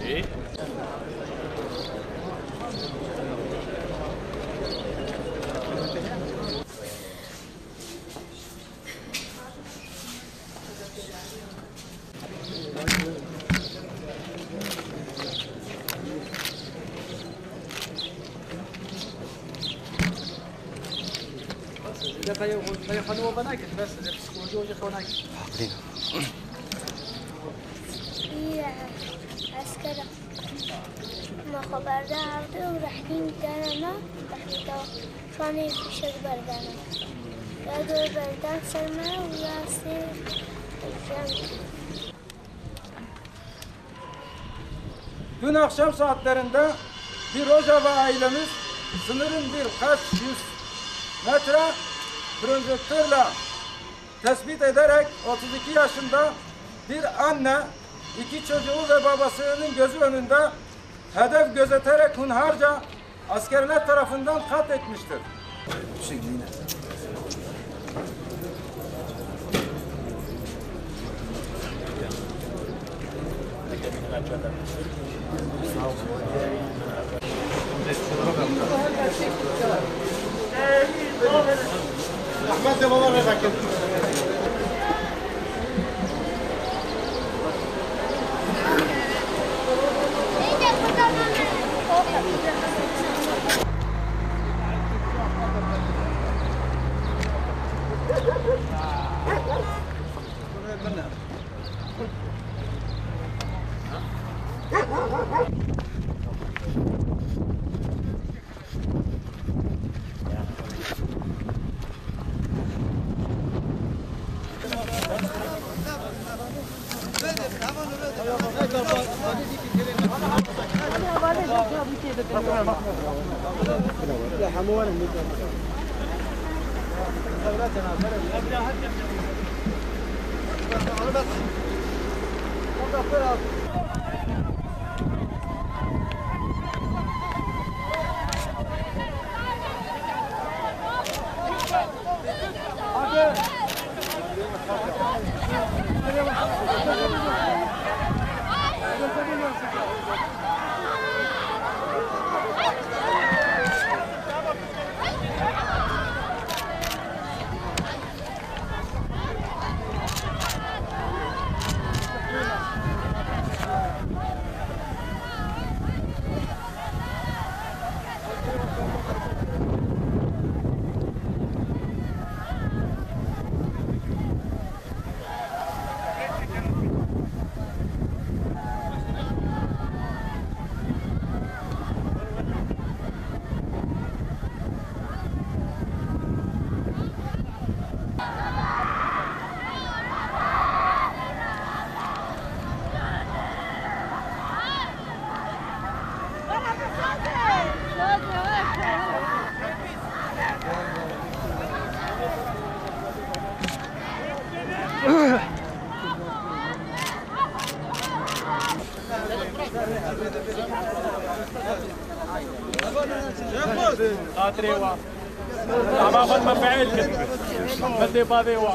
İyi. بيخلوه بناكل بس وجوه خوناكل. هي عسكرة ما خبرده عرضه ورحتين دانا رحتة فاني في شر بردانا قادوا بردان سلمى وياسر الجنة. Dün akşam saatlerinde bir Rojava ailemiz sınırın birkaç yüz metre projektörle tespit ederek 32 yaşında bir anne, iki çocuğu ve babasının gözü önünde hedef gözeterek hunharca askerler tarafından katletmiştir. احمد ده بابا رفع خاطريوا ما فن ما فعل بدي باذيوا